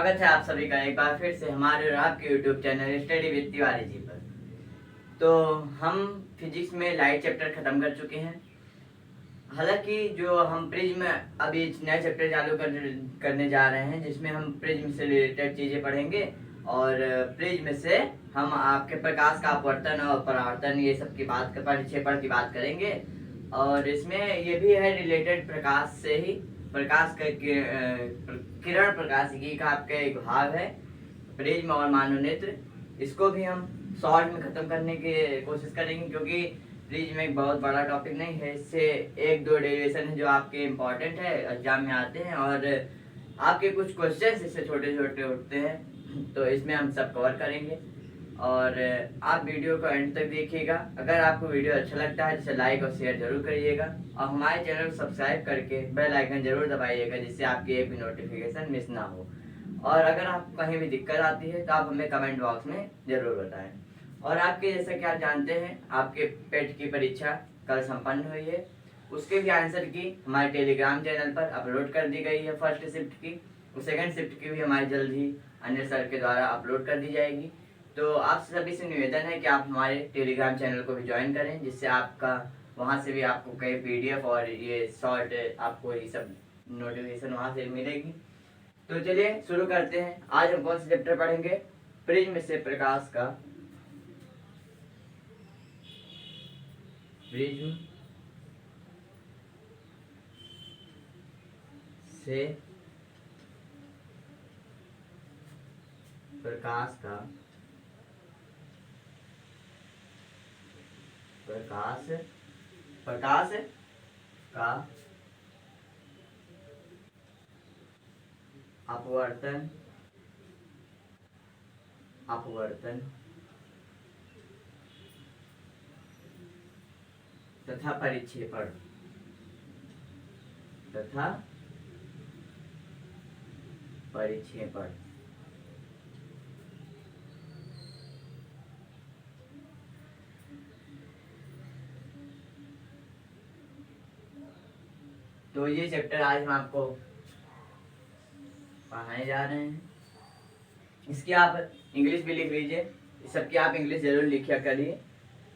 स्वागत है आप सभी का एक बार फिर से हमारे और आपके YouTube channel study with Tiwari ji पर। तो हम फिजिक्स में लाइट चैप्टर खत्म कर चुके हैं। हालांकि जो हम प्रिज्म अभी नया चैप्टर चालू करने जा रहे हैं, जिसमें हम प्रिज्म से रिलेटेड चीज़ें पढ़ेंगे और प्रिज्म से हम आपके प्रकाश का अपवर्तन और परावर्तन ये सब की बात परिक्षेपण की बात करेंगे। और इसमें ये भी है रिलेटेड प्रकाश से ही, प्रकाश का किरण प्रकाशिकी का आपका एक भाग है प्रिज्म और मानवनेत्र। इसको भी हम शॉर्ट में ख़त्म करने की कोशिश करेंगे, क्योंकि प्रिज्म एक बहुत बड़ा टॉपिक नहीं है। इससे एक दो डेरिवेशन है जो आपके इम्पोर्टेंट है, एग्जाम में आते हैं और आपके कुछ क्वेश्चन इससे छोटे छोटे उठते हैं, तो इसमें हम सब कवर करेंगे। और आप वीडियो को एंड तक देखिएगा। अगर आपको वीडियो अच्छा लगता है तो लाइक और शेयर जरूर करिएगा और हमारे चैनल को सब्सक्राइब करके बेल आइकन जरूर दबाइएगा, जिससे आपकी एक भी नोटिफिकेशन मिस ना हो। और अगर आपको कहीं भी दिक्कत आती है तो आप हमें कमेंट बॉक्स में ज़रूर बताएं। और आपके जैसा कि आप जानते हैं, आपके पेट की परीक्षा कल संपन्न हुई है। उसके भी आंसर की हमारे टेलीग्राम चैनल पर अपलोड कर दी गई है फर्स्ट शिफ्ट की। सेकंड शिफ्ट की भी हमारी जल्द ही अन्य सर के द्वारा अपलोड कर दी जाएगी। तो आप सभी से निवेदन है कि आप हमारे टेलीग्राम चैनल को भी ज्वाइन करें, जिससे आपका वहाँ से भी आपको कई PDF और ये शॉर्ट आपको ये सब नोटिफिकेशन वहाँ से मिलेगी। तो चलिए शुरू करते हैं। आज हम कौन सा चैप्टर पढ़ेंगे? प्रिज्म से प्रकाश का, प्रिज्म से प्रकाश का, प्रकाश का अपवर्तन तथा परिक्षेपण तो ये चैप्टर आज हम आपको पढ़ाने जा रहे हैं। इसकी आप इंग्लिश भी लिख लीजिए, सबकी आप इंग्लिश जरूर लिखा करिए।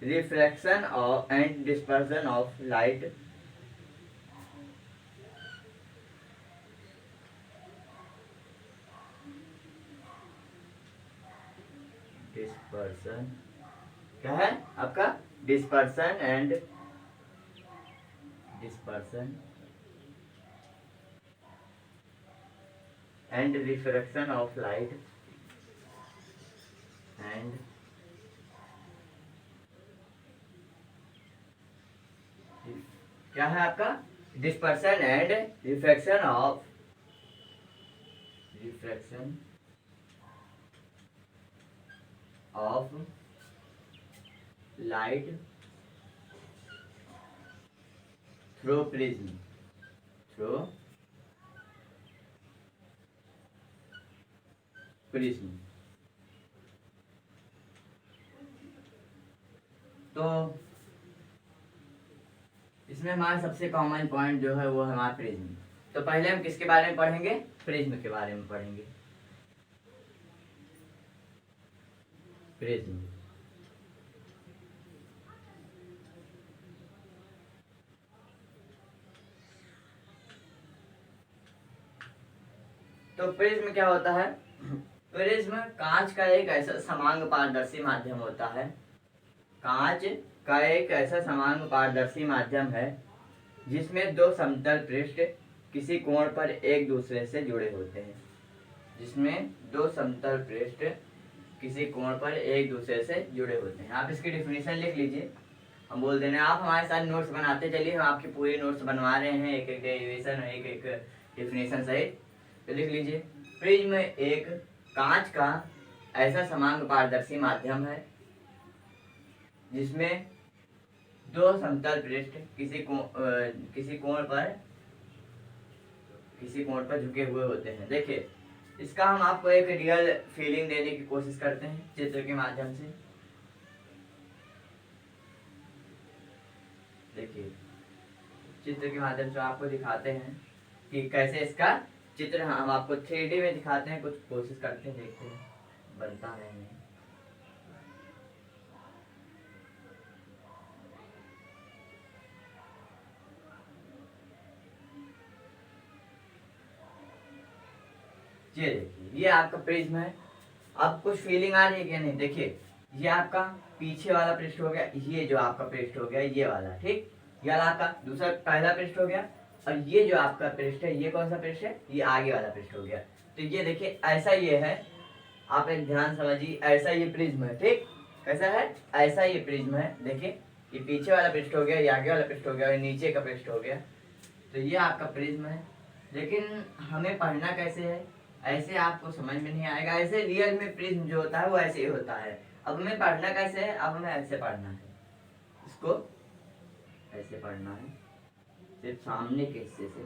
Refraction of and dispersion of light dispersion, क्या है आपका? Dispersion and refraction of light and क्या है आपका? Dispersion and refraction of light through prism, तो इसमें हमारा सबसे कॉमन पॉइंट जो है वो है हमारा प्रिज्म। तो पहले हम किसके बारे में पढ़ेंगे? प्रिज्म के बारे में पढ़ेंगे। प्रिज्म तो प्रिज्म क्या होता है? प्रिज्म कांच का एक ऐसा समांग पारदर्शी माध्यम होता है। कांच का एक ऐसा समांग पारदर्शी माध्यम है जिसमें दो समतल पृष्ठ किसी कोण पर एक दूसरे से जुड़े होते हैं। आप इसकी डिफिनीशन लिख लीजिए, हम बोल देने। आप हमारे साथ नोट्स बनाते चलिए, हम आपकी पूरी नोट्स बनवा रहे हैं, एक एक डेरिवेशन और एक एक डिफिनीशन सहित। तो लिख लीजिए, प्रिज्म एक कांच का ऐसा समांग पारदर्शी माध्यम है जिसमें दो समतल पृष्ठ किसी कोण पर झुके हुए होते हैं। देखिए, इसका हम आपको एक रियल फीलिंग देने की कोशिश करते हैं चित्र के माध्यम से। देखिए, चित्र के माध्यम से आपको दिखाते हैं कि कैसे इसका चित्र हम आपको 3D में दिखाते हैं, कुछ कोशिश करते हैं, देखते हैं बनता है नहीं। ये देखिए, ये आपका प्रिज्म है। अब कुछ फीलिंग आ रही है क्या? नहीं। देखिए, ये आपका पीछे वाला पृष्ठ हो गया, ये जो आपका पृष्ठ हो गया ये वाला, ठीक। ये वाला आपका दूसरा पहला पृष्ठ हो गया, और ये जो आपका पृष्ठ है ये कौन सा पृष्ठ है? ये आगे वाला पृष्ठ हो गया। तो ये देखिए ऐसा ये है, आप एक ध्यान समझिए, ऐसा ये प्रिज्म है, ठीक। कैसा है? ऐसा ये प्रिज्म है। देखिए, ये पीछे वाला पृष्ठ हो गया, ये आगे वाला पृष्ठ हो गया, और नीचे का पृष्ठ हो गया। तो ये आपका प्रिज्म है। लेकिन हमें पढ़ना कैसे है? ऐसे आपको समझ में नहीं आएगा। ऐसे रियल में प्रिज्म जो होता है वो ऐसे ही होता है। अब हमें पढ़ना कैसे है? अब हमें ऐसे पढ़ना है, इसको ऐसे पढ़ना है, सिर्फ सामने के हिस्से से।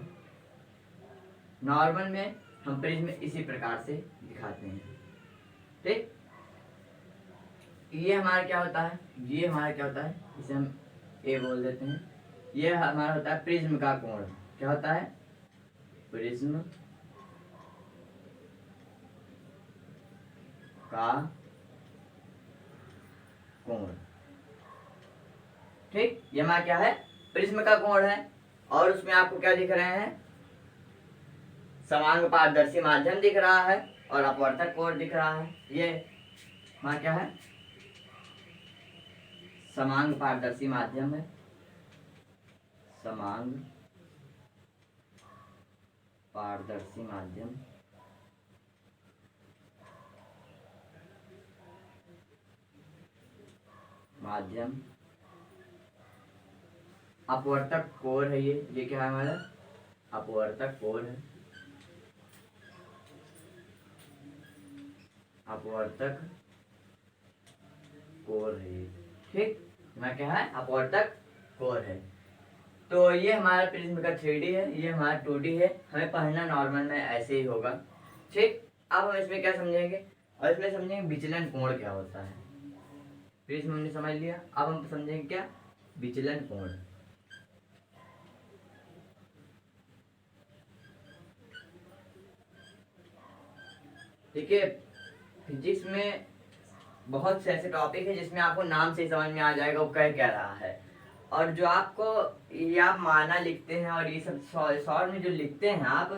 नॉर्मल में हम प्रिज्म इसी प्रकार से दिखाते हैं, ठीक। ये हमारा क्या होता है? ये हमारा क्या होता है? इसे हम ए बोल देते हैं। ये हमारा होता है प्रिज्म का कोण। क्या होता है? प्रिज्म का कोण, ठीक। ये हमारा क्या है? प्रिज्म का कोण है। और उसमें आपको क्या दिख रहे हैं? समांग पारदर्शी माध्यम दिख रहा है और अपवर्तक कोण दिख रहा है। ये हमारा क्या है? समांग पारदर्शी माध्यम है, समांग पारदर्शी माध्यम। माध्यम अपवर्तक कोण है। ये क्या है हमारा? अपवर्तक कोण है, अपवर्तक कोण है, ठीक। मैं क्या है? अपवर्तक कोण है। तो ये हमारा प्रिज्म का 3D है, ये हमारा 2D है। हमें पढ़ना नॉर्मल में ऐसे ही होगा, ठीक। अब हम इसमें क्या समझेंगे? और इसमें समझेंगे विचलन कोण क्या होता है। प्रिज्म हमने समझ लिया, अब हम समझेंगे क्या? विचलन कोण। देखिए, फिजिक्स में बहुत से ऐसे टॉपिक है जिसमें आपको नाम से ही समझ में आ जाएगा वो कह क्या रहा है। और जो आपको ये आप माना लिखते हैं और ये सब शॉर्ट में जो लिखते हैं आप,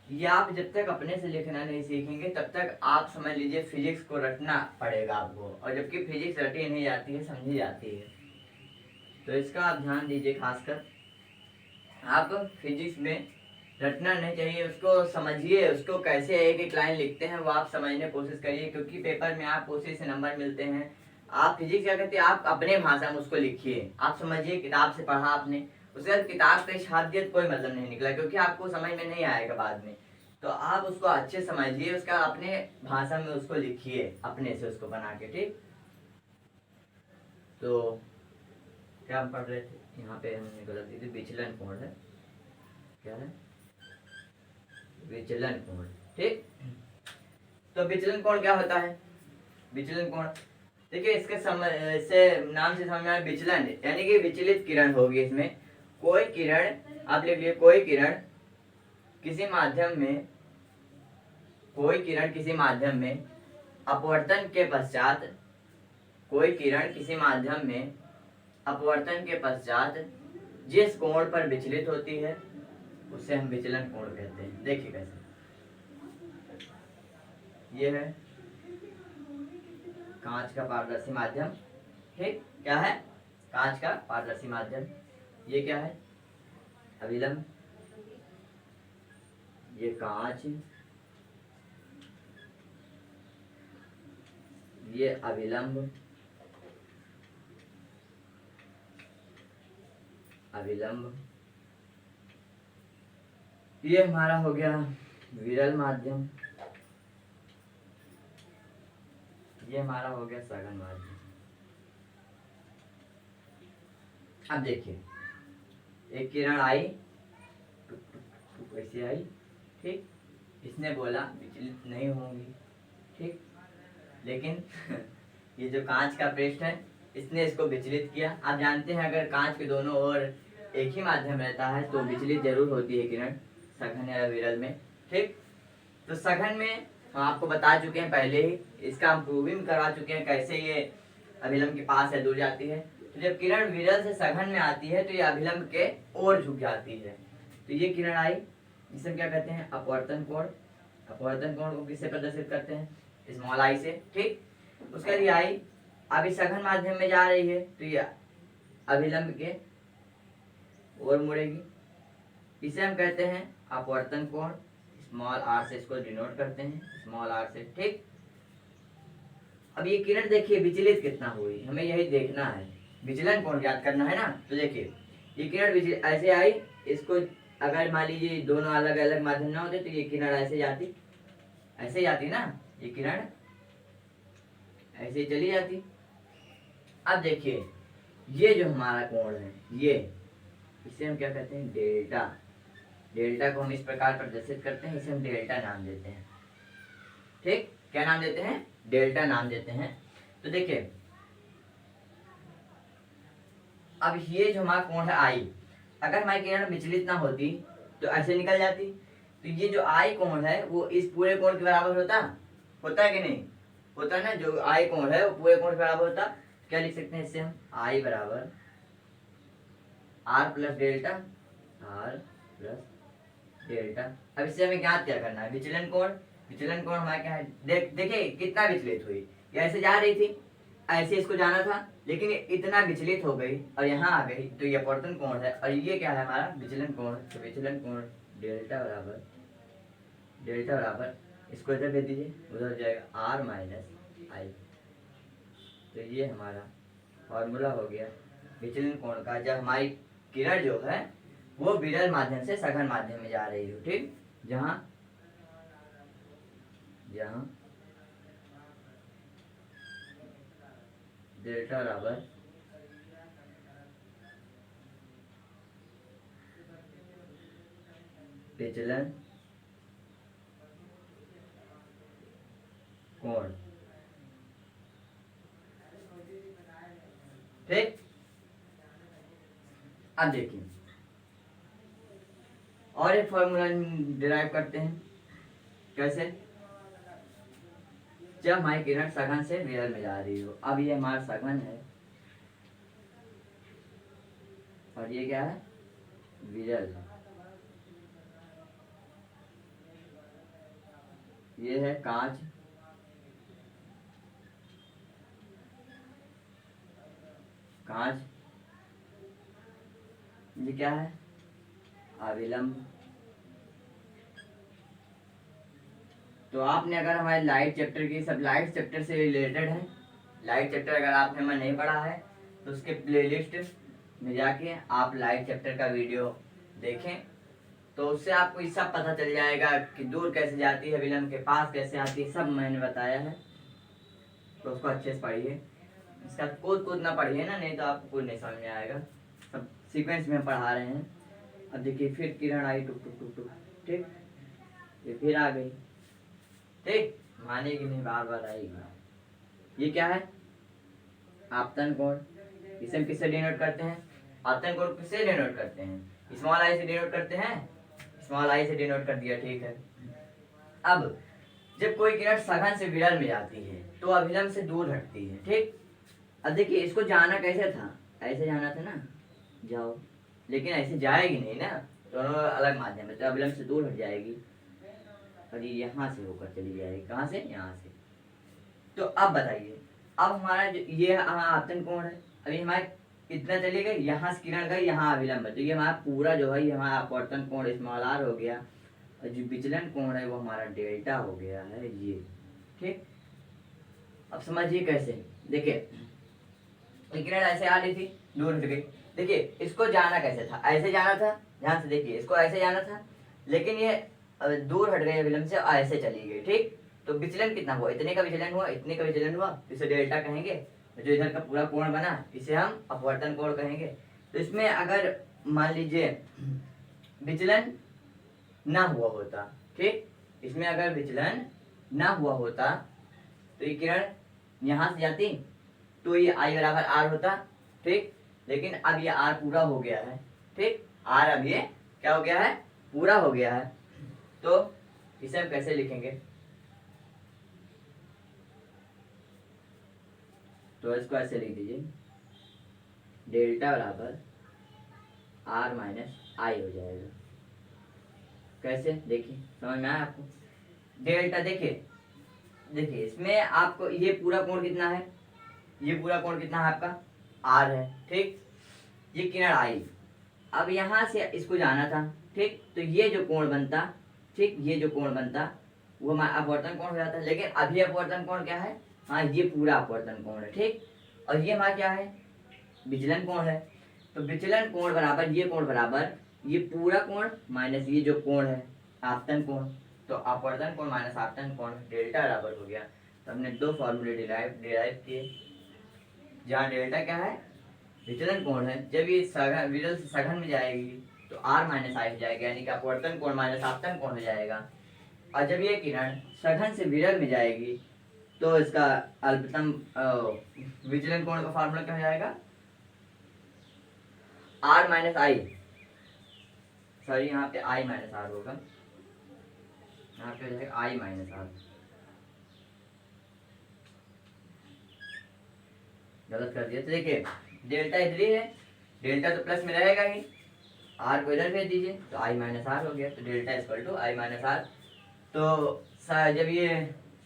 ये आप जब तक अपने से लिखना नहीं सीखेंगे तब तक आप समझ लीजिए फिजिक्स को रटना पड़ेगा आपको। और जबकि फिजिक्स रटी नहीं जाती है, समझी जाती है। तो इसका आप ध्यान दीजिए खासकर। आप फिजिक्स में रटना नहीं चाहिए, उसको समझिए, उसको कैसे एक एक लाइन लिखते हैं वो आप समझने की कोशिश करिए, क्योंकि पेपर में आपको उसी से नंबर मिलते हैं। आप फिजिक्स क्या कहते हैं, आप अपने भाषा में उसको लिखिए, आप समझिए, किताब से पढ़ा आपने, उसके बाद किताब पे छाप दिया कोई मतलब नहीं निकला, क्योंकि आपको समझ में नहीं आएगा बाद में। तो आप उसको अच्छे समझिए, उसका अपने भाषा में उसको लिखिए, अपने से उसको बना के, ठीक। तो क्या हम पढ़ रहे थे? यहाँ पे हमने गलती थी, विचलन कोण है। क्या है? विचलन कोण, ठीक। तो विचलन कोण क्या होता है? विचलन कोण देखिए, इसके से नाम से समझ में आया, विचलन यानी कि विचलित किरण होगी। इसमें कोई किरण, आप लिख लिए, कोई किरण किसी माध्यम में, कोई किरण किसी माध्यम में अपवर्तन के पश्चात, कोई किरण किसी माध्यम में अपवर्तन के पश्चात जिस कोण पर विचलित होती है उसे हम विचलन कोण कहते हैं। देखिए कैसे, ये है कांच का पारदर्शी माध्यम, ठीक। क्या है? कांच का पारदर्शी माध्यम। ये क्या है? अभिलंब। ये कांच, ये अभिलंब, अभिलंब। ये हमारा हो गया विरल माध्यम, ये हमारा हो गया सघन माध्यम। अब देखिए, एक किरण आई, टुक टुक टुक ऐसे आई, ठीक। इसने बोला विचलित नहीं होंगी, ठीक। लेकिन ये जो कांच का पृष्ठ है इसने इसको विचलित किया। आप जानते हैं अगर कांच के दोनों ओर एक ही माध्यम रहता है तो विचलित जरूर होती है किरण, सघन या विरल में। ठीक। तो सघन में हम आपको बता चुके हैं पहले ही, इसका हम प्रूविंग करवा चुके हैं कैसे ये अभिलंब के पास है दूर जाती है। तो जब किरण विरल से सघन में आती है तो ये अभिलंब के ओर झुक जाती है। तो ये किरण आई, जिसे हम क्या कहते हैं, अपवर्तन कोण। अपवर्तन कोण को किससे प्रदर्शित करते हैं, स्मॉल आई से, ठीक। उसके लिए आई अभी सघन माध्यम में जा रही है तो ये अभिलंब के ओर मुड़ेगी, इसे हम कहते हैं अपवर्तन कोण। स्मॉल आर से इसको डिनोट करते हैं, स्मॉल आर से, ठीक। अब ये किरण देखिए विचलित कितना हुई, हमें यही देखना है, विचलन कोण ज्ञात करना है ना। तो देखिए ये किरण ऐसे आई, इसको अगर मान लीजिए दोनों अलग अलग माध्यम ना होते तो ये किरण ऐसे जाती ना, ये किरण ऐसे चली जाती। अब देखिए ये जो हमारा कोण है, ये इसे हम क्या कहते हैं, डेल्टा। डेल्टा को हम इस प्रकार प्रदर्शित करते हैं, इसे हम डेल्टा नाम देते हैं, ठीक। क्या नाम देते हैं, डेल्टा नाम देते हैं। तो देखिए अब ये जो हमारा कोण है आई, अगर हमारी किरण विचलित ना होती तो ऐसे निकल जाती। तो ये जो आई कोण है वो इस पूरे कोण के बराबर होता है कि नहीं, होता ना। जो आई कोण है वो पूरे कोण के बराबर होता। क्या लिख सकते हैं इससे हम, आई बराबर R plus delta, R plus delta. अब इससे हमें ज्ञात क्या करना है, विचलन कोण। विचलन कोण हमारा क्या है, देखिए कितना विचलित हुई, ये ऐसे जा रही थी, ऐसे इसको जाना था, लेकिन ये इतना विचलित हो गई और यहाँ आ गई, तो ये अपवर्तन कोण है और ये क्या है हमारा विचलन कोण। तो विचलन कोण डेल्टा बराबर इसको इधर दे दीजिए, उधर जाएगा आर माइनस आई। तो ये हमारा फॉर्मूला हो गया विचलन कोण का, जब हमारी किरण जो है वो विरल माध्यम से सघन माध्यम में जा रही हो, ठीक। जहाँ डेल्टा बराबर विचलन कोण, ठीक। अब देखिए और एक फॉर्मूला डिराइव करते हैं, कैसे, जब हमारी किरण सघन से विरल में जा रही हो। अब ये हमारा सघन है और ये क्या है, विरल। ये है कांच, ये क्या है, अविलंब। तो आपने अगर हमारे लाइट चैप्टर की, सब लाइट चैप्टर से रिलेटेड है, लाइट चैप्टर अगर आपने मैं नहीं पढ़ा है तो उसके प्लेलिस्ट में जाके आप लाइट चैप्टर का वीडियो देखें, तो उससे आपको ये सब पता चल जाएगा कि दूर कैसे जाती है, विलंब के पास कैसे आती है, सब मैंने बताया है। तो उसको अच्छे से पढ़िए, इसका कूद ना पढ़िए ना, नहीं तो आपको कुछ नहीं समझ में आएगा। सब सीक्वेंस में पढ़ा रहे हैं। अब देखिए फिर किरण आई टुक टुक टुक टुक, ठीक, ये फिर आ गई, ठीक, मानेगी नहीं, बार बार आएगी। ये क्या है, आपतन कोण। इसे हम किससे डिनोट करते हैं, आपतन कोण किससे डिनोट करते हैं, स्मॉल आई से डिनोट करते हैं, स्मॉल आई से डिनोट कर दिया, ठीक है। अब जब कोई किरण सघन से विरल में जाती है तो अभिलंब से दूर हटती है, ठीक। अब देखिए इसको जाना कैसे था, ऐसे जाना था ना, जाओ, लेकिन ऐसे जाएगी नहीं ना, दोनों अलग माध्यम है, तो अभिलंब से दूर हट जाएगी और ये यहाँ से होकर चली जाएगी, कहाँ से, यहाँ से। तो अब बताइए, अब हमारा जो ये आपतन कोण है, अभी हमारे इतना चली गई, यहाँ से किरण गई, यहाँ अभिलंब है, तो ये हमारा पूरा जो है ये हमारा अपवर्तन कोण स्मॉल आर हो गया, और जो विचलन कोण है वो हमारा डेल्टा हो गया है, ये, ठीक। अब समझिए कैसे, देखिए किरण ऐसे आ रही थी, दूर हट गई, देखिए इसको जाना कैसे था, ऐसे जाना था, ध्यान से देखिए, इसको ऐसे जाना था, लेकिन ये दूर हट गई विलंब से, ऐसे चली गई, ठीक। तो विचलन कितना हुआ, इतने का विचलन हुआ, इतने का विचलन हुआ, इसे डेल्टा कहेंगे। जो इधर का पूरा कोण बना इसे हम अपवर्तन कोण कहेंगे। तो इसमें अगर मान लीजिए विचलन ना हुआ होता, ठीक, इसमें अगर विचलन ना हुआ होता तो ये किरण यहाँ से जाती तो ये आई बराबर आर होता, ठीक। लेकिन अब ये आर पूरा हो गया है, ठीक, आर अब ये क्या हो गया है, पूरा हो गया है। तो इसे हम कैसे लिखेंगे, तो इसको ऐसे लिख दीजिए, डेल्टा बराबर आर माइनस आई हो जाएगा। कैसे, देखिए समझ में आया आपको। डेल्टा देखिए देखिए इसमें आपको ये पूरा कोण कितना है, ये पूरा कोण कितना है आपका आर है, ठीक। ये किरण आई, अब यहाँ से इसको जाना था, ठीक। तो ये जो कोण बनता, ठीक, ये जो कोण बनता वो हमारा अपवर्तन कोण हो जाता है। लेकिन अभी अपवर्तन कोण क्या है, हाँ ये पूरा अपवर्तन कोण है, ठीक। और ये हमारा क्या है, विचलन कोण है। तो विचलन कोण बराबर ये कोण बराबर ये पूरा कोण माइनस ये जो कोण है आपतन कोण। तो अपवर्तन कोण माइनस आपतन कोण डेल्टा बराबर हो गया। तो हमने दो फॉर्मूले डिराइव किए, जहाँ डेल्टा क्या है, विचलन कोण है। जब ये सघन विरल से सघन में जाएगी तो आर माइनस आई हो जाएगा, यानी कि अपवर्तन कोण माइनस आपतन कोण हो जाएगा। और जब ये किरण सघन से विरल में जाएगी तो इसका अल्पतम विचलन कोण का फार्मूला क्या हो जाएगा, आर माइनस आई, सॉरी यहाँ पे आई माइनस आर होगा, यहाँ पे हो जाएगा आई माइनस आर, गलत कर दिया। तो देखिए डेल्टा इधर ही है, डेल्टा तो प्लस में रहेगा ही, आर को इधर भेज दीजिए तो आई माइनस आर हो गया। तो delta equal to I minus R. तो जब ये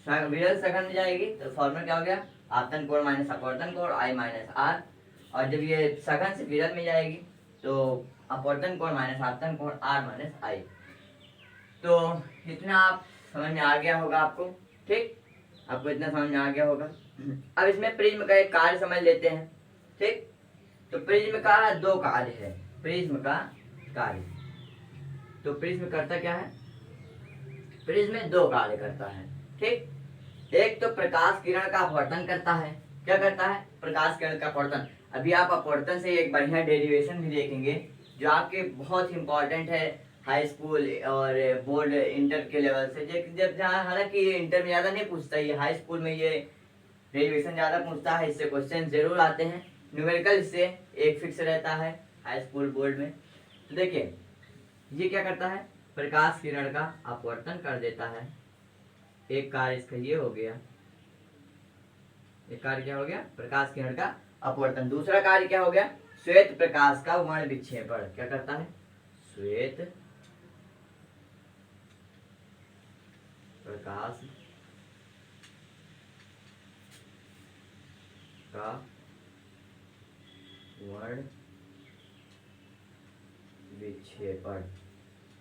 विरल सघन में जाएगी तो फॉर्मूला क्या हो गया, आपतन कोण माइनस अपवर्तन कोण आई माइनस आर। और जब ये सघन से विरल में जाएगी तो अपवर्तन कोण माइनस आपतन कोण आर माइनस आई। तो इतना आप समझ में आ गया होगा आपको, ठीक, आपको इतना समझ में आ गया होगा। अब इसमें प्रिज्म का एक कार्य समझ लेते हैं, ठीक। तो प्रिज्म का दो कार्य है, प्रिज्म का कार्य। तो प्रिज्म करता क्या है, प्रिज्म में दो कार्य करता है, ठीक। एक तो प्रकाश किरण का अपवर्तन करता है। क्या करता है, प्रकाश किरण का अपवर्तन। अभी आप अपवर्तन से एक बढ़िया डेरिवेशन भी देखेंगे जो आपके बहुत इंपॉर्टेंट है हाई स्कूल और बोर्ड इंटर के लेवल से। जब जहाँ हालांकि ये इंटर में ज़्यादा नहीं पूछता, ये हाई स्कूल में ये डेरिवेशन ज़्यादा पूछता है, इससे क्वेश्चन जरूर आते हैं। न्यूमेरिकल इससे एक फिक्स रहता है हाई स्कूल बोर्ड में। तो देखिए ये क्या करता है, प्रकाश किरण का अपवर्तन कर देता है। एक कार्य इसका ये हो गया, एक कार्य क्या हो गया, प्रकाश किरण का अपवर्तन। दूसरा कार्य क्या हो गया, श्वेत प्रकाश का वर्ण विक्षेपण। क्या करता है, श्वेत प्रकाश का वर्ण विक्षेपण।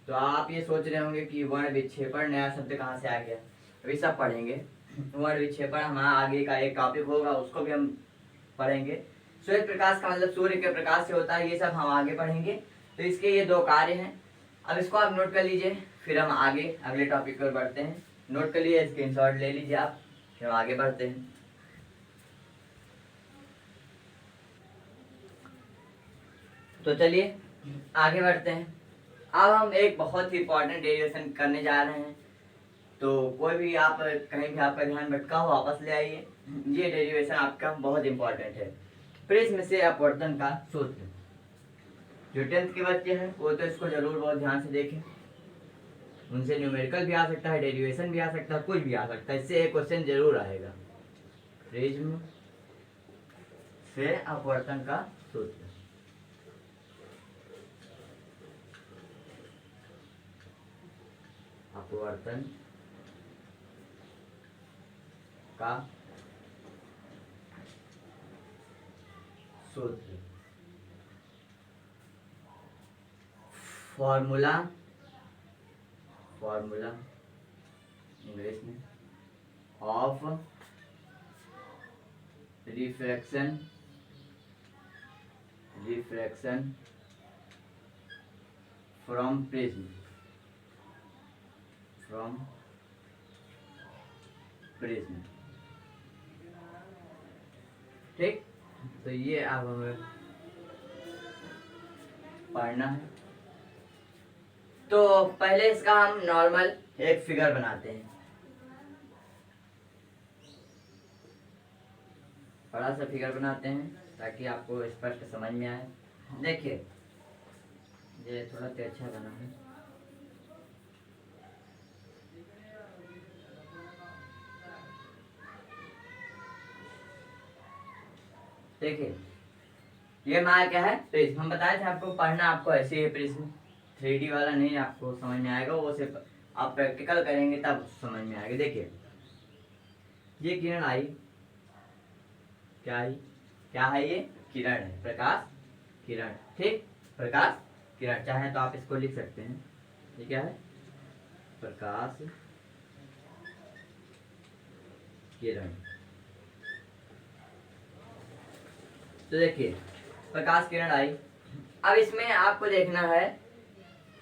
तो आप ये सोच रहे होंगे कि वर्ण विक्षेपण नया शब्द कहाँ से आ गया, अभी सब पढ़ेंगे। वर्ण विक्षेपण हमारा आगे का एक टॉपिक होगा, उसको भी हम पढ़ेंगे। श्वेत प्रकाश का मतलब सूर्य के प्रकाश से होता है, ये सब हम आगे पढ़ेंगे। तो इसके ये दो कार्य हैं। अब इसको आप नोट कर लीजिए, फिर हम आगे अगले टॉपिक पर बढ़ते हैं। नोट कर लीजिए, स्क्रीनशॉट ले लीजिए आप, फिर हम आगे बढ़ते हैं। तो चलिए आगे बढ़ते हैं। अब हम एक बहुत ही इंपॉर्टेंट डेरिवेशन करने जा रहे हैं। तो कोई भी आप कहीं भी आपका ध्यान भटका हो वापस ले आइए, ये डेरिवेशन आपका बहुत इंपॉर्टेंट है। प्रिज्म से अपवर्तन का सूत्र। जो 10th के बच्चे हैं वो तो इसको जरूर बहुत ध्यान से देखें, उनसे न्यूमेरिकल भी आ सकता है, डेरिवेशन भी आ सकता है, कुछ भी आ सकता है, इससे एक क्वेश्चन जरूर आएगा। प्रिज्म से अपवर्तन का सूत्र। अपवर्तन का सूत्र, फॉर्मूला इंग्लिश में ऑफ रिफ्रैक्शन फ्रॉम प्रिज्म, ठीक। तो ये अब हमें पढ़ना है। तो पहले इसका हम नॉर्मल एक फिगर बनाते हैं, बड़ा सा फिगर बनाते हैं ताकि आपको स्पष्ट समझ में आए। देखिए ये थोड़ा तिरछा बना है, देखिए ये हमारा क्या है, प्रिज्म। हम बताए थे आपको पढ़ना आपको ऐसे ही प्रिज्म, 3D वाला नहीं आपको समझ में आएगा, वो सिर्फ आप प्रैक्टिकल करेंगे तब समझ में आएगा। देखिए ये किरण आई, क्या आई, क्या है ये, किरण है, प्रकाश किरण, ठीक, प्रकाश किरण। चाहे तो आप इसको लिख सकते हैं, ये क्या है, प्रकाश किरण। तो देखिए प्रकाश किरण आई। अब इसमें आपको देखना है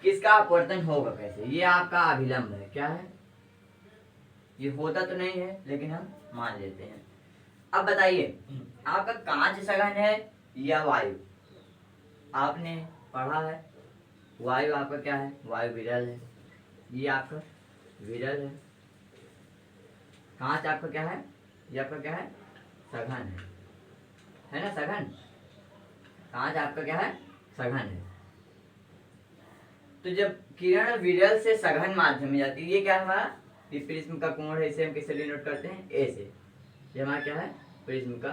किसका अपवर्तन होगा कैसे। ये आपका अभिलंब है, क्या है, ये होता तो नहीं है लेकिन हम मान लेते हैं। अब बताइए आपका कांच सघन है या वायु, आपने पढ़ा है वायु आपका क्या है, वायु विरल है, ये आपका विरल है। कांच आपका क्या है, ये आपका क्या है, सघन है ना, सघन। कांच आपका क्या है, सघन है। तो जब किरण विरल से सघन माध्यम में जाती है, ये क्या है हमारा, ये प्रिज्म का कोण है, इसे हम किससे डिनोट करते हैं, ए से। ये हमारा क्या है, प्रिज्म का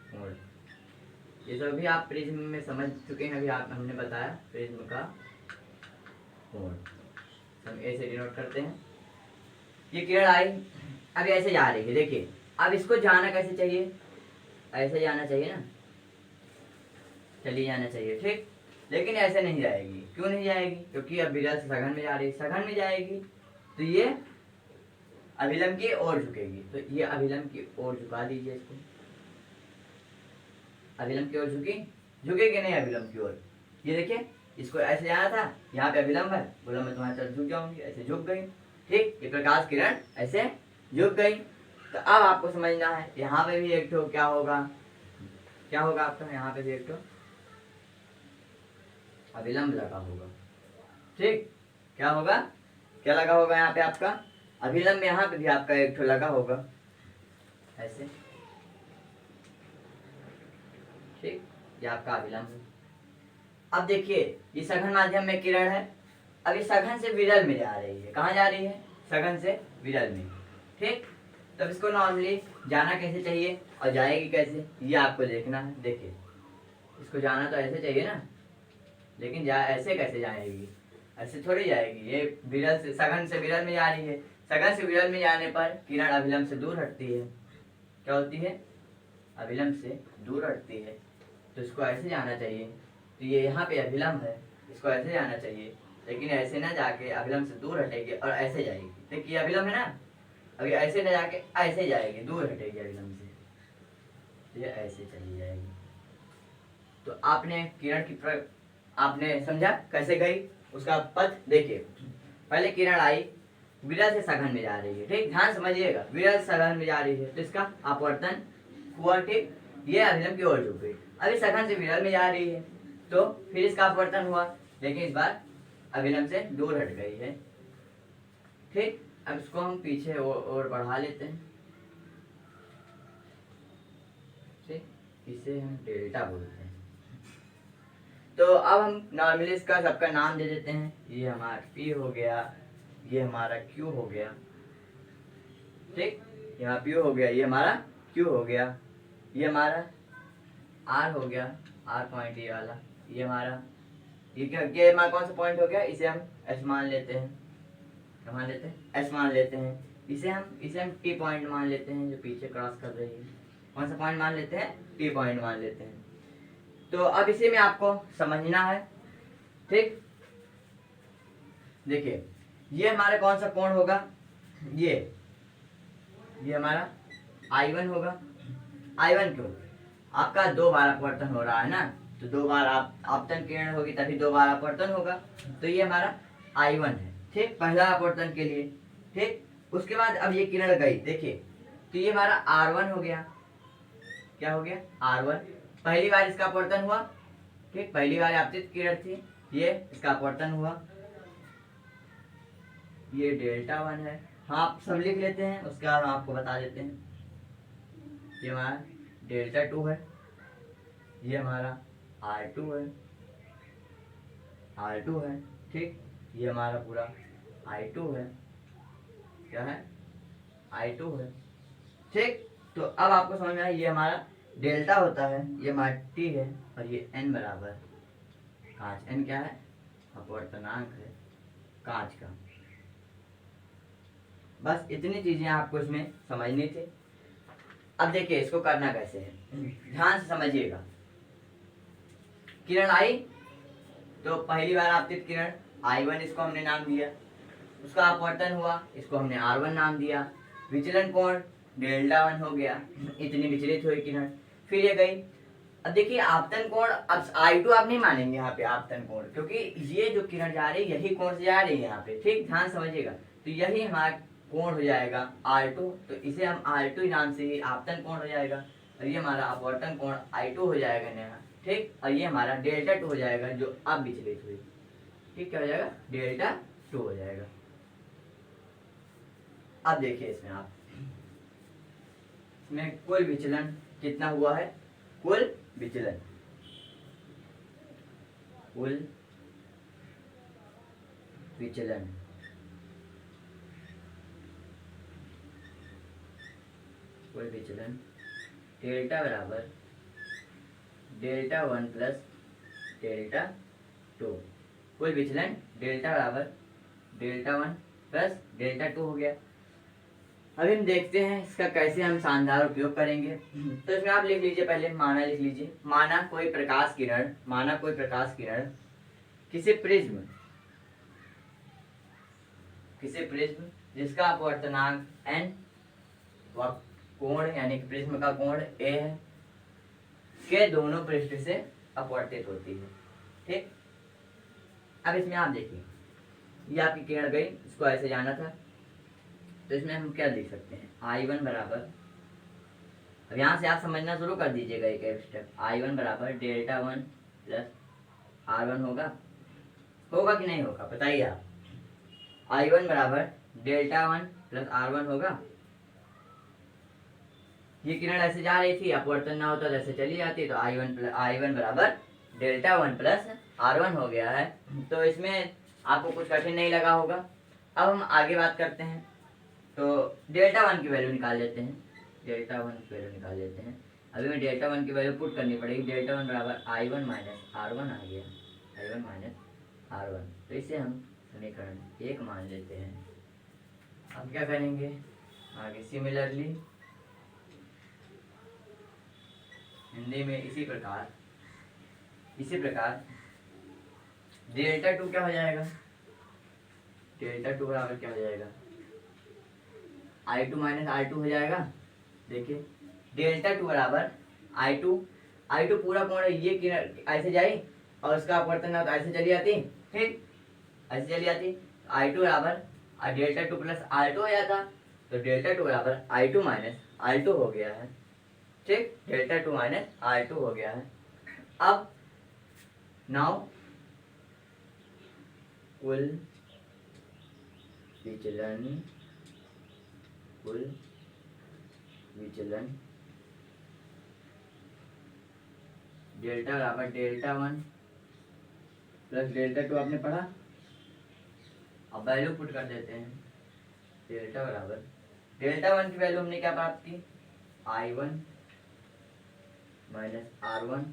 कोण। ये सब भी आप प्रिज्म में समझ चुके हैं, अभी आप हमने बताया प्रिज्म का कोण हम ए से डिनोट करते हैं। ये किरण आई, अब ऐसे जा रही है, देखिए अब इसको जाना कैसे चाहिए, ऐसे जाना चाहिए ना, चली जाना चाहिए, ठीक। लेकिन ऐसे नहीं जाएगी, क्यों नहीं जाएगी, क्योंकि अब विरल से सघन में जा रही है, सघन में जाएगी तो ये अभिलंब की ओर झुकेगी। तो ये अभिलंब की ओर झुका दीजिए इसको, अभिलंब की ओर झुकी, झुकेगी नहीं अभिलंब की ओर। ये देखिए इसको ऐसे जाना था, यहाँ पे अभिलंब है, बोला मैं तुम्हारी तरफ झुक जाऊंगी, ऐसे झुक गई, ठीक। ये प्रकाश किरण ऐसे झुक गई। तो अब आपको समझना है यहाँ पे भी एक ठो क्या होगा, क्या होगा आपका, यहाँ पे भी एक ठो अभिलंब लगा होगा, ठीक। क्या होगा, क्या लगा होगा यहाँ पे आपका अभिलंब, यहाँ पे भी आपका एक ठो लगा होगा ऐसे, ठीक। ये आपका अभिलंब है। अब देखिए ये सघन माध्यम में किरण है, अब ये सघन से विरल में जा रही है, कहाँ जा रही है, सघन से विरल में, ठीक। तब इसको नॉर्मली जाना कैसे चाहिए और जाएगी कैसे, ये आपको देखना है। देखिए इसको जाना तो ऐसे चाहिए ना, लेकिन जा ऐसे कैसे जाएगी, ऐसे थोड़ी जाएगी। ये विरल से सघन से विरल में जा रही है, सघन से विरल में जाने पर किरण अभिलंब से दूर हटती है, क्या होती है, अभिलंब से दूर हटती है। तो इसको ऐसे जाना चाहिए, तो ये यहाँ पे अभिलंब है, इसको ऐसे जाना चाहिए, लेकिन ऐसे ना जाके अभिलंब से दूर हटेगी और ऐसे जाएगी। देखिए अभिलंब है ना, अभी ऐसे ना जाके ऐसे जाएगी, दूर हटेगी अभिलंब से, ये ऐसे चली जाएगी। तो आपने किरण की आपने समझा कैसे गई, उसका पथ देखिए। पहले किरण आई, विरल से सघन में जा रही है, ठीक, ध्यान समझिएगा, विरल सघन में जा रही है तो इसका अपवर्तन हुआ, ठीक। ये अभिलंब की ओर झुक गई, अभी सघन से विरल में जा रही है तो फिर इसका अपवर्तन हुआ, लेकिन इस बार अभिलंब से दूर हट गई है, ठीक। अब इसको हम पीछे और बढ़ा लेते हैं, ठीक, इसे हम डेल्टा बोलते हैं। तो अब हम नॉर्मली इसका सबका नाम दे देते हैं, ये हमारा P हो गया, ये हमारा Q हो गया, ठीक, यहाँ P हो गया, ये हमारा Q हो गया, ये हमारा R हो गया, R पॉइंट ये वाला, ये हमारा ये हमारा कौन सा पॉइंट हो गया, इसे हम S मान लेते हैं, क्या मान लेते हैं, S मान लेते हैं। इसे हम T पॉइंट मान लेते हैं, जो पीछे क्रॉस कर रही है, कौन सा पॉइंट मान लेते हैं, T पॉइंट मान लेते हैं। तो अब इसी में आपको समझना है, ठीक। देखिए ये हमारा कौन सा कोण होगा, ये हमारा I1 होगा। I1 क्यों, आपका 2 बार अपवर्तन हो रहा है ना, तो 2 बार आपतन किरण होगी तभी 2 बार अपवर्तन होगा, तो ये हमारा I1 है, ठीक, पहला अपवर्तन के लिए, ठीक। उसके बाद अब ये किरण गई, देखिए तो ये हमारा R1 हो गया, क्या हो गया, R1, पहली बार इसका अपवर्तन हुआ, ठीक, पहली बार आपतित किरण थी, ये इसका अपवर्तन हुआ, ये डेल्टा 1 है, हाँ आप सब लिख लेते हैं, उसके बाद हम आपको बता देते हैं। ये हमारा डेल्टा 2 है, ये हमारा R2 है, R2 है, ठीक, ये हमारा पूरा I2 है, क्या है, I2 है, ठीक। तो अब आपको समझ में आया ये हमारा डेल्टा होता है, ये माटी है, और ये n बराबर कांच। n क्या है? अपवर्तनांक है कांच का। बस इतनी चीजें आपको इसमें समझनी थी। अब देखिए इसको करना कैसे है, ध्यान से समझिएगा। किरण आई तो पहली बार आपतित किरण I1, इसको हमने नाम दिया, उसका अपवर्तन हुआ, इसको हमने R1 नाम दिया, विचलन कोण डेल्टा 1 हो गया, इतनी विचलित हुई किरण, फिर ये गई। अब देखिए आपतन कोण, अब I2 आप नहीं मानेंगे यहाँ पे आपतन कोण, क्योंकि ये जो किरण जा रही है यही कोण से जा रही है यहाँ पे, ठीक, ध्यान समझिएगा। तो यही हमारा कोण हो जाएगा R2, तो इसे हम R2 नाम से ही आपतन कोण हो जाएगा, और ये हमारा अपवर्तन कोण I2 हो जाएगा नया, ठीक, और ये हमारा डेल्टा 2 हो जाएगा जो अब विचलित हुई, ठीक, क्या हो जाएगा? डेल्टा 2 हो जाएगा। अब देखिए इसमें आप, इसमें कुल विचलन कितना हुआ है? कुल विचलन, कुल विचलन कुल विचलन डेल्टा बराबर डेल्टा 1 प्लस डेल्टा 2। कुल विचलन डेल्टा बराबर डेल्टा 1 प्लस डेल्टा 2 हो गया। अभी हम देखते हैं इसका कैसे हम शानदार उपयोग करेंगे। तो इसमें आप लिख लीजिए, पहले माना लिख लीजिए। माना कोई प्रकाश किरण, माना कोई प्रकाश किरण किसी प्रिज्म जिसका अपवर्तनांक n व कोण यानी कि प्रिज्म का कोण a है के दोनों पृष्ठ से अपवर्तित होती है, ठीक। अब इसमें आप देखिए, ये आपकी किरण गई, इसको ऐसे जाना था, तो इसमें हम क्या लिख सकते हैं? I1 बराबर, अब यहाँ से आप समझना शुरू कर दीजिएगा एक एक स्टेप। I1 बराबर डेल्टा 1 प्लस R1 होगा कि नहीं होगा बताइए आप? I1 बराबर डेल्टा 1 प्लस R1 होगा। ये किरण ऐसे जा रही थी, अपवर्तन ना होता तो ऐसे चली जाती, तो I1 बराबर डेल्टा 1 प्लस R1 हो गया है। तो इसमें आपको कुछ कठिन नहीं लगा होगा। अब हम आगे बात करते हैं, तो डेल्टा 1 की वैल्यू निकाल लेते हैं, डेल्टा 1 की वैल्यू निकाल लेते हैं। अभी में डेल्टा 1 की वैल्यू पुट करनी पड़ेगी। डेल्टा 1 बराबर I1 माइनस R1 आ गया, I1 माइनस R1, तो इसे हम समीकरण 1 मान लेते हैं। अब क्या करेंगे आगे? सिमिलरली हिंदी में इसी प्रकार डेल्टा 2 क्या हो जाएगा? डेल्टा 2 बराबर क्या हो जाएगा? I2 माइनस R2 हो जाएगा। देखिए डेल्टा 2 बराबर I2 पूरा कोण है, ये किरण ऐसे जाई और उसका अपवर्तन तो ऐसे चली जाती, ठीक, ऐसे चली जाती। I2 बराबर डेल्टा 2 प्लस R2 हो जाता, तो डेल्टा 2 बराबर I2 माइनस R2 हो गया है, ठीक, डेल्टा 2 माइनस R2 हो गया है। अब नाउ कुल विचलन डेल्टा बराबर डेल्टा 1 प्लस डेल्टा 2 आपने पढ़ा। अब वैल्यू पुट कर देते हैं। डेल्टा बराबर डेल्टा 1 की वैल्यू हमने क्या प्राप्त की? I1 minus R1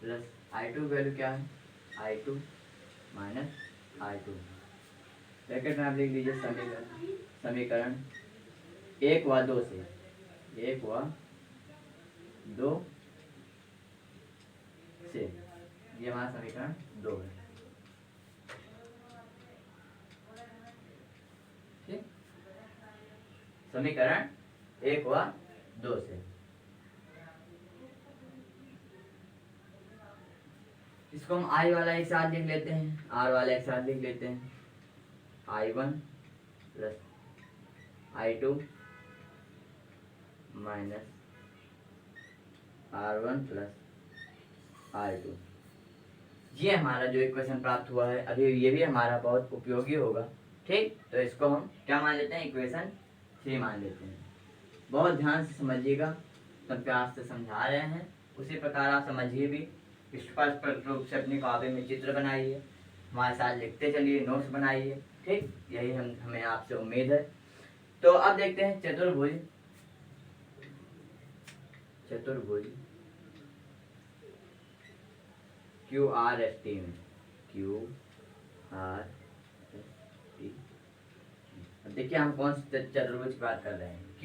plus I2 value क्या है? I2 minus R2। ब्रैकेट में आप लिख लीजिए समीकरण 1 व 2 से, 1 व 2 से, ये हमारा समीकरण 2 है, ठीक, समीकरण 1 व 2 से। इसको हम I वाला एक साथ लिख लेते हैं, R वाला एक साथ लिख लेते हैं। I1 plus I2 minus R1 plus R2, ये हमारा जो इक्वेशन प्राप्त हुआ है अभी, ये भी हमारा बहुत उपयोगी होगा, ठीक। तो इसको हम क्या मान लेते हैं? इक्वेशन 3 मान लेते हैं। बहुत ध्यान से समझिएगा, सब प्यार से समझा रहे हैं, उसी प्रकार आप समझिए भी। स्पष्ट रूप से अपनी कॉपी में चित्र बनाइए, हमारे साथ लिखते चलिए, नोट्स बनाइए, ठीक, यही हमें आपसे उम्मीद है। तो अब देखते हैं चतुर्भुज चतुर्भुज QRST में, QRST। अब देखिए हम कौन से चतुर्भुज की बात कर रहे हैं। Q,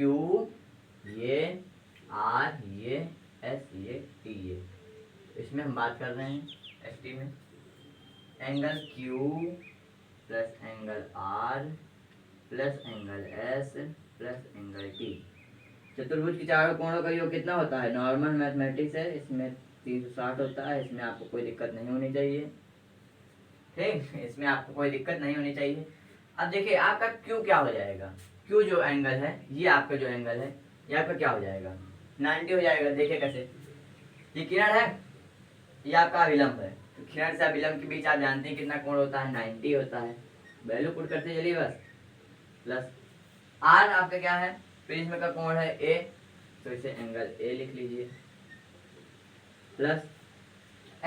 ये R, ये S, ये T, ये इसमें हम बात कर रहे हैं ST में। Angle Q plus angle R plus angle S plus angle T। चतुर्भुज की चारों कोणों का योग कितना होता है? नॉर्मल मैथमेटिक्स है, इसमें 360 होता है। इसमें आपको कोई दिक्कत नहीं होनी चाहिए, ठीक, इसमें आपको कोई दिक्कत नहीं होनी चाहिए। अब देखिए आपका Q क्या हो जाएगा। Q जो एंगल है, ये आपका जो एंगल है, ये आपका क्या हो जाएगा? 90 हो जाएगा। देखिए कैसे, ये किरण है, ये आपका अभिलंब है, तो किरण से अभिलंब के बीच आप जानते हैं कितना कोण होता है? 90 होता है। वैल्यू पुट करते चलिए बस। प्लस R आपका क्या है? प्रिज्म का कोण है A, तो इसे एंगल A लिख लीजिए। प्लस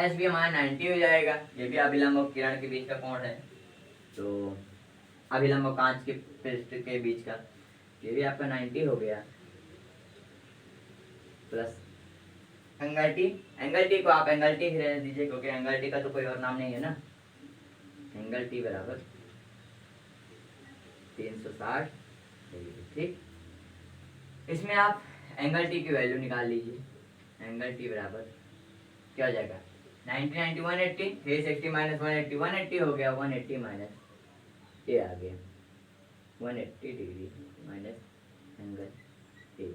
S भी हमारा 90 हो जाएगा, ये भी अभिलंब और किरण के बीच का कोण है, तो अभिलंब और कांच के पृष्ठ के बीच का, ये भी आपका 90 हो गया। Plus angle T, angle T को आप एंगल T ही रहने दीजिए, क्योंकि एंगल T का तो कोई और नाम नहीं है ना। एंगल T बराबर 360 डिग्री, ठीक। इसमें आप एंगल T की वैल्यू निकाल लीजिए। एंगल T बराबर क्या हो जाएगा? 90 90 180, 360 माइनस 180 180 हो गया, 180 माइनस ए आ गया, 180 डिग्री माइनस एंगल ए।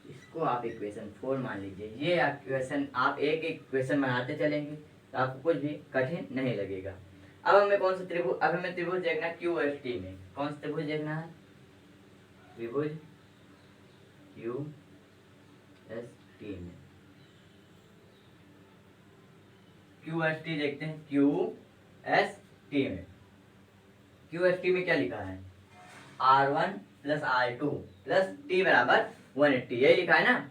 इसको आप इक्वेशन 4 मान लीजिए। ये इक्वेशन आप एक इक्वेशन बनाते चलेंगे तो आपको कुछ भी कठिन नहीं लगेगा। अब हमें कौन सा त्रिभुज, अब हमें त्रिभुज देखना है QST में। कौन सा त्रिभुज देखना है? त्रिभुज QST में। QST देखते हैं। QST में, QST में क्या लिखा है? R1 plus R2 plus T बराबर 180, यही लिखा है ना।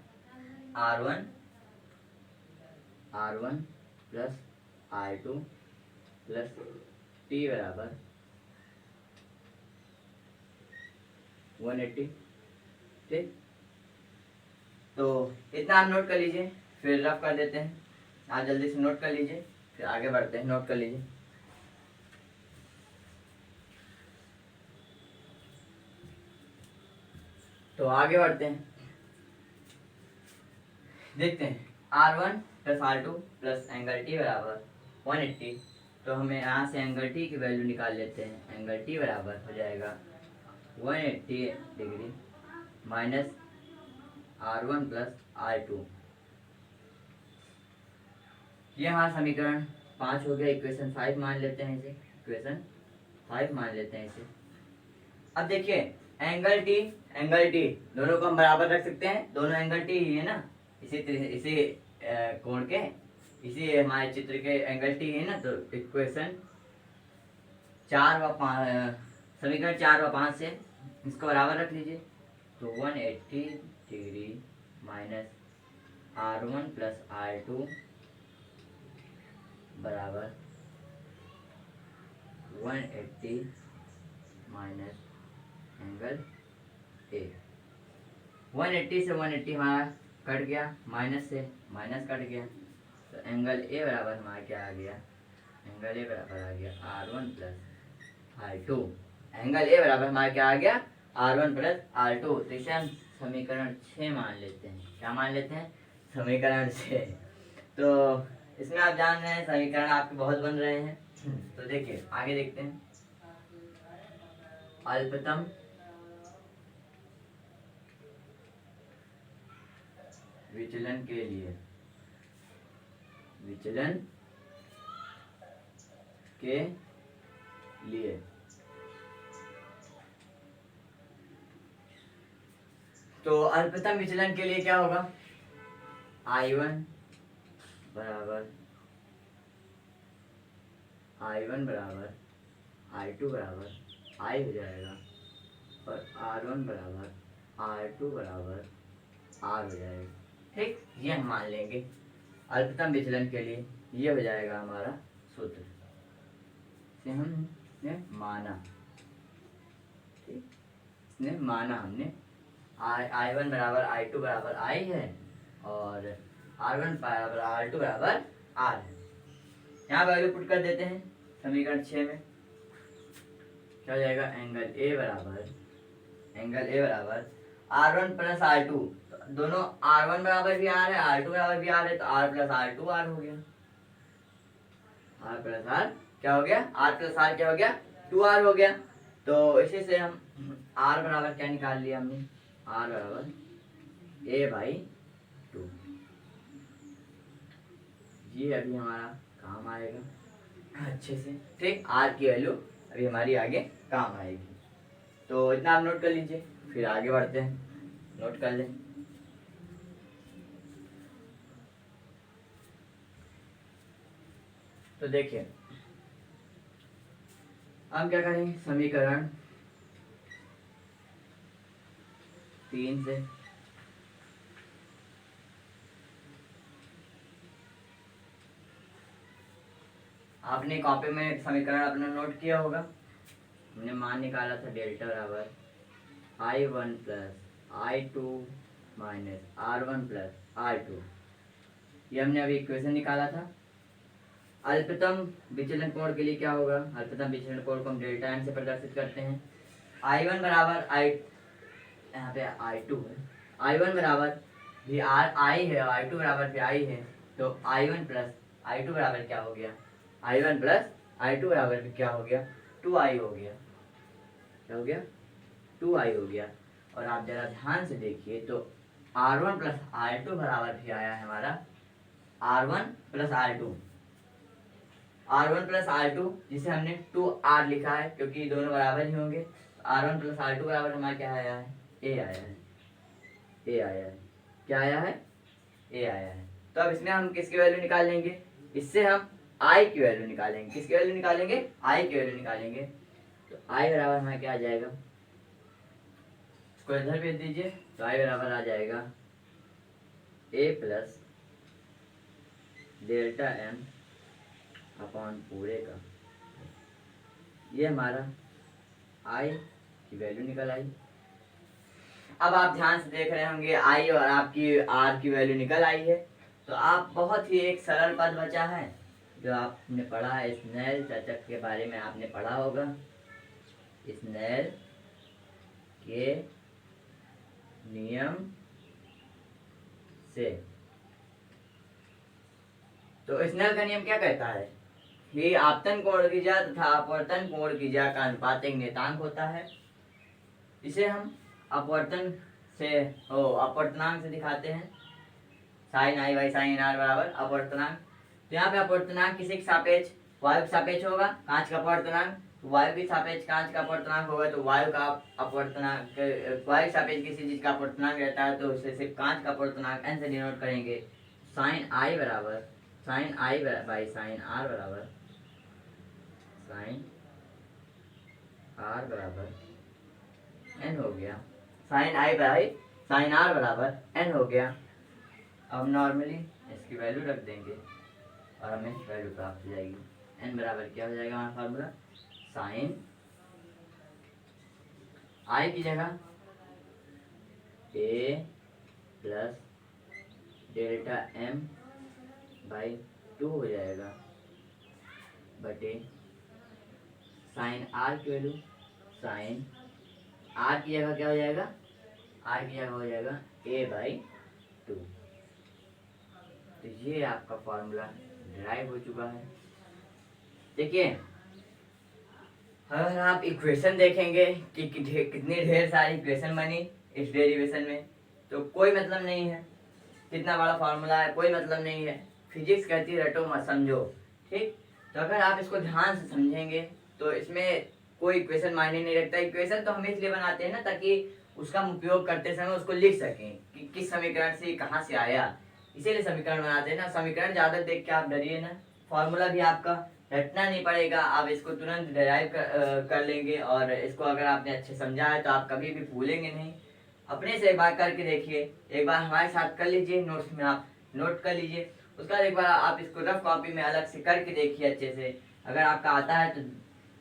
R1 plus R2 plus T बराबर 180, ठीक। तो इतना आप नोट कर लीजिए, फिर रफ कर देते हैं। आप जल्दी से नोट कर लीजिए, फिर आगे बढ़ते हैं। नोट कर लीजिए। तो आगे बढ़ते हैं, देखते हैं। R1 plus R2 plus angle T बराबर 180, तो हमें यहाँ से एंगल T की वैल्यू निकाल लेते हैं। एंगल T बराबर हो जाएगा 180 degree minus R1 plus R2। ये हमारा समीकरण 5 हो गया। इक्वेशन 5 मान लेते हैं इसे, इक्वेशन 5 मान लेते हैं इसे। अब देखिए एंगल T दोनों को हम बराबर रख सकते हैं, दोनों एंगल T ही है ना। इसी कोण के, इसी हमारे चित्र के एंगल T है ना। तो इक्वेशन 4 व 5, समीकरण 4 व 5 से इसको बराबर रख लीजिए। तो 180 degree minus R1 plus R2 बराबर 180 माइनस एंगल A। 180 से 180 हमारा कट गया, माइनस से माइनस कट गया, तो एंगल A बराबर हमारा क्या आ गया? एंगल A बराबर आ गया R1 plus R2। Angle A बराबर हमारा क्या आ गया? R1 plus R2। तो इसे हम समीकरण 6 मान लेते हैं। क्या मान लेते हैं? समीकरण 6। तो इसमें आप जान रहे हैं समीकरण आपके बहुत बन रहे हैं। तो देखिए आगे देखते हैं। अल्पतम विचलन के लिए, विचलन के लिए तो अल्पतम विचलन के लिए क्या होगा? I1 बराबर I1 बराबर I2 बराबर I हो जाएगा, और R1 बराबर R2 बराबर R हो जाएगा, ठीक। ये हम मान लेंगे अल्पतम विचलन के लिए। ये हो जाएगा हमारा सूत्र, इसे हमने माना, ठीक। इसने माना हमने I1 बराबर I2 बराबर I है, और R1 बराबर R2 बराबर R है। यहाँ वैल्यू पुट कर देते हैं समीकरण 6 में। क्या हो जाएगा, एंगल ए बराबर R1 प्लस R2, दोनों R1 बराबर भी R है, R2 बराबर भी R है, तो R प्लस R2 R हो गया। R प्लस R क्या हो गया, R प्लस R क्या हो गया, 2R हो गया। तो इसी से हम R बराबर क्या निकाल लिया हमने, R बराबर A/2। ये अभी हमारा काम आएगा अच्छे से, ठीक। R की वैल्यू अभी हमारी आगे काम आएगी। तो इतना आप नोट कर लीजिए, फिर आगे बढ़ते हैं, नोट कर लें। तो देखिए हम क्या करेंगे, समीकरण 3 से आपने कॉपी में समीकरण अपना नोट किया होगा। हमने मान निकाला था डेल्टा बराबर I1 plus I2 minus R1 plus R2, ये हमने अभी इक्वेशन निकाला था। अल्पतम विचलन कोण के लिए क्या होगा, अल्पतम विचलन कोण को हम डेल्टा एम से प्रदर्शित करते हैं। I1 बराबर यहाँ पे I2 है, I1 बराबर भी I है, I2 बराबर भी I है, तो I1 प्लस I2 बराबर क्या हो गया, I1 प्लस I2 बराबर भी क्या हो गया, 2I हो गया। क्या हो गया, 2I हो गया। और आप जरा ध्यान से देखिए तो R1 प्लस R2 बराबर भी आया है हमारा R1 plus R2, R1 plus R2 जिसे हमने 2R लिखा है क्योंकि दोनों बराबर ही होंगे। R1 प्लस R2 बराबर हमारा क्या आया है, A आया है, A आया है। क्या आया है, A आया है। तो अब इसमें हम किसकी वैल्यू निकाल लेंगे, इससे हम I की वैल्यू निकालेंगे। किसकी वैल्यू निकालेंगे, I की वैल्यू निकालेंगे। तो I बराबर हमारा क्या आ जाएगा, इसको इधर भेज दीजिए, तो I बराबर आ जाएगा A plus delta M upon पूरे का, ये हमारा I की वैल्यू निकल आई। अब आप ध्यान से देख रहे होंगे I और आपकी R की वैल्यू निकल आई है। तो आप बहुत ही एक सरल पद बचा है जो आपने पढ़ा है, स्नेल चर्चक के बारे में आपने पढ़ा होगा, स्नेल के नियम से। तो स्नेल का नियम क्या कहता है कि आपतन कोण की जा तथा अपवर्तन कोण की जा का अनुपात एक नियतांक होता है। इसे हम अपवर्तन से अपवर्तनांक से दिखाते हैं, sine I by sine R बराबर अपवर्तनांक। तो यहाँ पे अपवर्तनांक किसी के सापेक्ष, वायु के सापेक्ष होगा, कांच का अपवर्तनांक, वायु के सापेक्ष कांच का अपवर्तनांक होगा, तो वायु का अपवर्तनांक, वायु के सापेक्ष किसी चीज का अपवर्तनांक रहता है तो उसे सिर्फ कांच का अपवर्तनांक n से डिनोट करेंगे। साइन I बराबर sine I by sine R बराबर साइन R बराबर n हो गया, sine I by sine R बराबर n हो गया। अब नॉर्मली इसकी वैल्यू रख देंगे और हमें वैल्यू प्राप्त हो जाएगी। n बराबर क्या हो जाएगा हमारा फार्मूला, साइन I की जगह A plus delta m by 2 हो जाएगा बटे साइन R की वैल्यू, साइन R की जगह क्या हो जाएगा, R की जगह हो जाएगा A बाई 2। तो ये आपका फॉर्मूला डिराइव हो चुका है। देखिए अगर आप इक्वेशन देखेंगे कि कितनी ढेर सारी इक्वेशन बनी इस डेरिवेशन में, तो कोई मतलब नहीं है, कितना बड़ा फॉर्मूला है कोई मतलब नहीं है। फिजिक्स कहती है रटो मत समझो, ठीक। तो अगर आप इसको ध्यान से समझेंगे तो इसमें कोई इक्वेशन मायने नहीं रखता। इक्वेशन तो हम इसलिए बनाते हैं ना ताकि उसका उपयोग करते समय उसको लिख सकें कि किस समीकरण से कहाँ से आया, इसीलिए समीकरण बनाते हैं ना। समीकरण ज्यादा देख के आप डरिए ना, फॉर्मूला भी आपका रटना नहीं पड़ेगा, आप इसको तुरंत डिराइव कर लेंगे। और इसको अगर आपने अच्छे समझा है तो आप कभी भी भूलेंगे नहीं। अपने से एक बार करके देखिए, एक बार हमारे साथ कर लीजिए, नोट्स में आप नोट कर लीजिए, उसका एक बार आप इसको रफ कॉपी में अलग से करके देखिए अच्छे से। अगर आपका आता है तो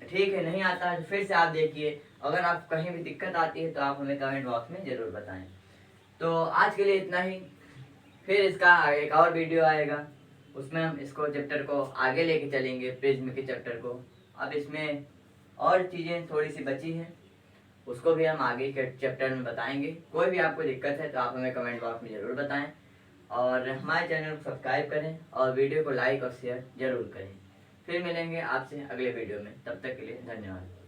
ठीक है, नहीं आता है तो फिर से आप देखिए। अगर आप कहीं भी दिक्कत आती है तो आप हमें कमेंट बॉक्स में ज़रूर बताएं। तो आज के लिए इतना ही। फिर इसका एक और वीडियो आएगा, उसमें हम इसको चैप्टर को आगे लेके चलेंगे, प्रिज्म के चैप्टर को। अब इसमें और चीज़ें थोड़ी सी बची हैं, उसको भी हम आगे के चैप्टर में बताएंगे। कोई भी आपको दिक्कत है तो आप हमें कमेंट बॉक्स में ज़रूर बताएं, और हमारे चैनल को सब्सक्राइब करें और वीडियो को लाइक और शेयर ज़रूर करें। फिर मिलेंगे आपसे अगले वीडियो में, तब तक के लिए धन्यवाद।